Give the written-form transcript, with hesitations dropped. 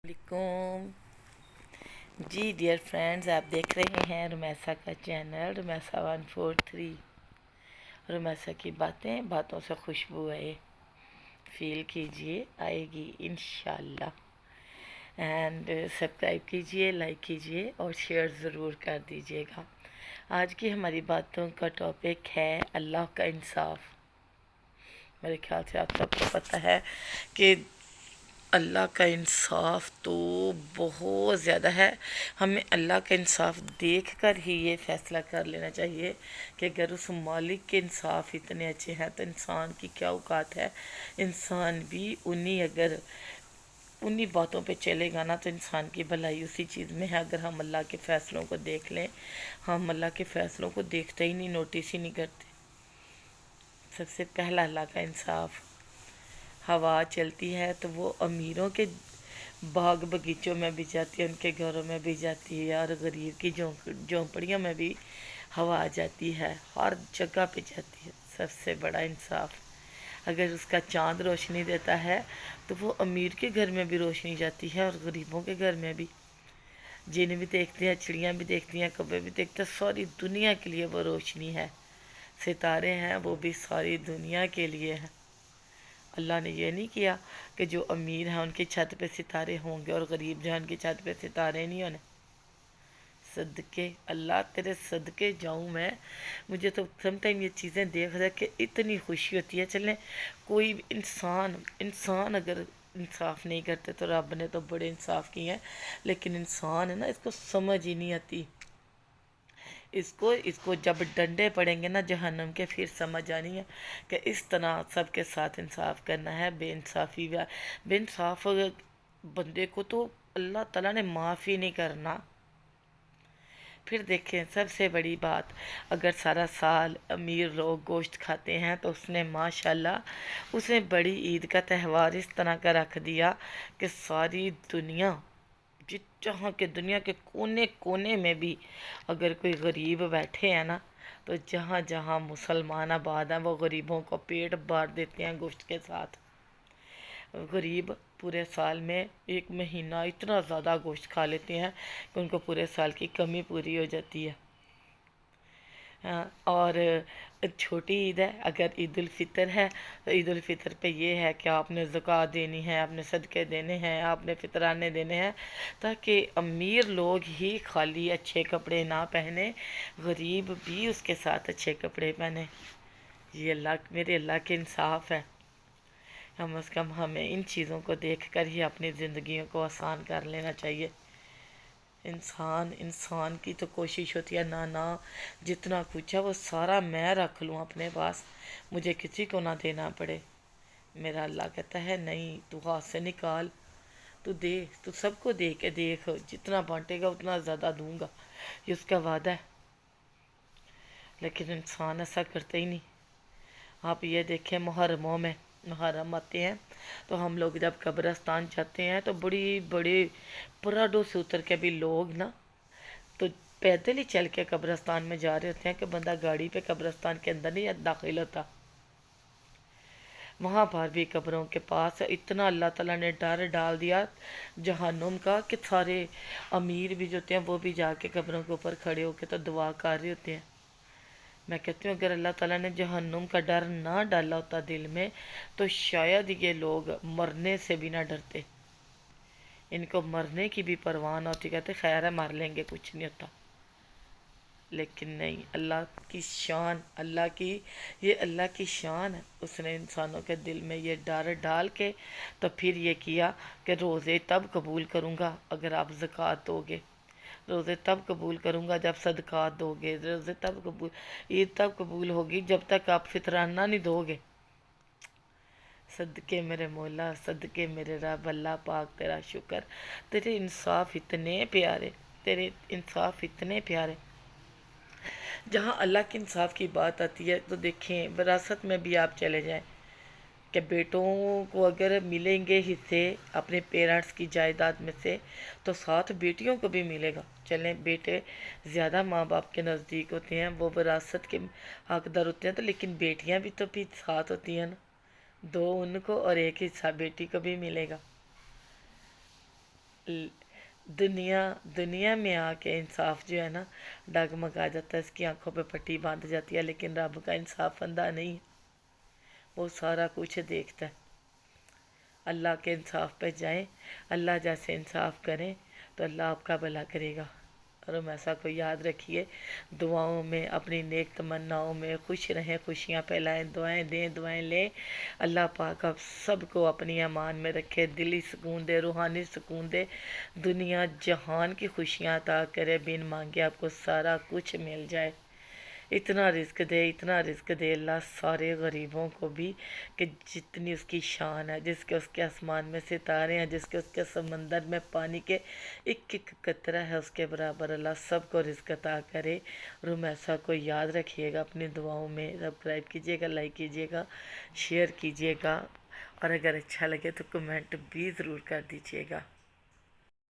वालेकुम जी dear friends, आप देख रहे हैं रुमैसा का चैनल रुमैसा 143। रुमैसा की बातें, बातों से खुशबू आए, फील कीजिए, आएगी इंशाल्लाह। एंड सब्सक्राइब कीजिए, लाइक कीजिए और शेयर ज़रूर कर दीजिएगा। आज की हमारी बातों का टॉपिक है अल्लाह का इंसाफ। मेरे ख्याल से आप सबको पता है कि अल्लाह का इंसाफ तो बहुत ज़्यादा है। हमें अल्लाह का इंसाफ देख कर ही ये फ़ैसला कर लेना चाहिए कि अगर उस मालिक के इंसाफ इतने अच्छे हैं तो इंसान की क्या औकात है। इंसान भी उन्हीं बातों पे चलेगा ना, तो इंसान की भलाई उसी चीज़ में है। अगर हम अल्लाह के फ़ैसलों को देख लें, हम अल्लाह के फ़ैसलों को देखते ही नहीं, नोटिस ही नहीं करते। सबसे पहला अल्लाह का इंसाफ। हवा चलती है तो वो अमीरों के बाग बगीचों में भी जाती है, उनके घरों में भी जाती है, और गरीब की झोंपड़ियों में भी हवा आ जाती है, हर जगह पे जाती है। सबसे बड़ा इंसाफ। अगर उसका चांद रोशनी देता है तो वो अमीर के घर में भी रोशनी जाती है और गरीबों के घर में भी। जिन्हें भी देखते हैं, चिड़ियाँ भी देखती हैं, कब्बे भी देखते हैं, सारी दुनिया के लिए वो रोशनी है। सितारे हैं, वो भी सारी दुनिया के लिए हैं। अल्लाह ने यह नहीं किया कि जो अमीर हैं उनकी छत पे सितारे होंगे और गरीब जो हैं उनकी छत पे सितारे नहीं होने। सदके अल्लाह तेरे सदके जाऊँ मैं। मुझे तो समटाइम ये चीज़ें देख देख के इतनी खुशी होती है। चलें, कोई भी इंसान अगर इंसाफ नहीं करते तो रब ने तो बड़े इंसाफ किए हैं, लेकिन इंसान है ना, इसको समझ ही नहीं आती। इसको जब डंडे पड़ेंगे ना जहन्नम के, फिर समझ आनी है कि इस तरह सबके साथ इंसाफ करना है। बेइंसाफ बंदे को तो अल्लाह ताला ने माफ़ ही नहीं करना। फिर देखें, सबसे बड़ी बात, अगर सारा साल अमीर लोग गोश्त खाते हैं तो उसने माशाल्लाह उसने बड़ी ईद का त्यौहार इस तरह का रख दिया कि सारी दुनिया, जिस जहाँ के दुनिया के कोने कोने में भी अगर कोई गरीब बैठे हैं ना, तो जहाँ जहाँ मुसलमान आबाद हैं वो गरीबों को पेट भर देते हैं गोश्त के साथ। गरीब पूरे साल में एक महीना इतना ज़्यादा गोश्त खा लेते हैं कि उनको पूरे साल की कमी पूरी हो जाती है। हाँ, और छोटी ईद है, अगर ईद उल फितर है तो ईद उल फितर पे ये है कि आपने ज़कात देनी है, आपने सदक़े देने हैं, आपने फितराने देने हैं, ताकि अमीर लोग ही खाली अच्छे कपड़े ना पहने, गरीब भी उसके साथ अच्छे कपड़े पहने। ये मेरे अल्लाह के इंसाफ है। कम अज़ कम हमें इन चीज़ों को देख कर ही अपनी ज़िंदगियों को आसान कर लेना चाहिए। इंसान की तो कोशिश होती है ना ना, जितना कुछ है वो सारा मैं रख लूँ अपने पास, मुझे किसी को ना देना पड़े। मेरा अल्लाह कहता है नहीं, तू हाथ से निकाल, तू दे, तू सबको दे के देख, जितना बांटेगा उतना ज़्यादा दूंगा, ये उसका वादा है। लेकिन इंसान ऐसा करते ही नहीं। आप ये देखें, मुहर्रम आते हैं तो हम लोग जब कब्रस्तान जाते हैं तो बड़ी बड़े पराडों से उतर के भी लोग ना, तो पैदल ही चल के कब्रस्तान में जा रहे होते हैं कि बंदा गाड़ी पे कब्रस्तान के अंदर नहीं दाखिल होता। वहाँ पर भी कब्रों के पास इतना अल्लाह ताला ने डर डाल दिया जहन्नुम का कि सारे अमीर भी जो होते हैं वो भी जाके कब्रों के ऊपर खड़े होकर तो दुआ कर रहे होते हैं। मैं कहती हूँ, अगर अल्लाह ताला ने जहन्नुम का डर ना डाला होता दिल में तो शायद ये लोग मरने से भी ना डरते। इनको मरने की भी परवाह ना होती, कहते खैर है मर लेंगे, कुछ नहीं होता। लेकिन नहीं, अल्लाह की शान, अल्लाह की शान है। उसने इंसानों के दिल में ये डर डाल के तो फिर ये किया कि रोज़े तब कबूल करूँगा अगर आप ज़कात दोगे, रोज़े तब कबूल करूँगा जब सदक़ात दोगे, रोज़े तब कबूल, ईद तब कबूल होगी जब तक आप फितराना नहीं दोगे। सदके मेरे मौला, सदके मेरे रब, अल्लाह पाक तेरा शुक्र, तेरे इंसाफ इतने प्यारे, तेरे इंसाफ इतने प्यारे। जहाँ अल्लाह के इंसाफ की बात आती है तो देखें, विरासत में भी आप चले जाएं कि बेटों को अगर मिलेंगे हिस्से अपने पेरेंट्स की जायदाद में से तो साथ बेटियों को भी मिलेगा। चलें, बेटे ज़्यादा माँ बाप के नज़दीक होते हैं, वो विरासत के हकदार होते हैं, तो लेकिन बेटियाँ भी तो भी साथ होती हैं ना, दो उनको और एक हिस्सा बेटी को भी मिलेगा। ल- दुनिया दुनिया में आके इंसाफ जो है ना डगमगा जाता है, इसकी आंखों पे पट्टी बांध जाती है, लेकिन रब का इंसाफ अंधा नहीं, वो सारा कुछ देखता है। अल्लाह के इंसाफ पे जाएं, अल्लाह जैसे इंसाफ करें तो अल्लाह आपका भला करेगा। और हम ऐसा को याद रखिए, दुआओं में, अपनी नेक तमन्नाओं में खुश रहें, खुशियाँ फैलाएं, दुआएं दें, दुआएं लें। अल्लाह पाक आप सबको अपनी अमान में रखे, दिली सुकून दे, रूहानी सुकून दे, दुनिया जहान की खुशियाँ अता करे, बिन मांगे आपको सारा कुछ मिल जाए। इतना रिस्क दे, इतना रिस्क दे अल्लाह सारे गरीबों को भी, कि जितनी उसकी शान है, जिसके उसके आसमान में सितारे हैं, जिसके उसके समंदर में पानी के एक एक कतरा है, उसके बराबर अल्लाह सबको रिस्क अता करे। और हम ऐसा को याद रखिएगा अपनी दुआओं में। सब्सक्राइब कीजिएगा, लाइक कीजिएगा, शेयर कीजिएगा, और अगर अच्छा लगे तो कमेंट भी ज़रूर कर दीजिएगा।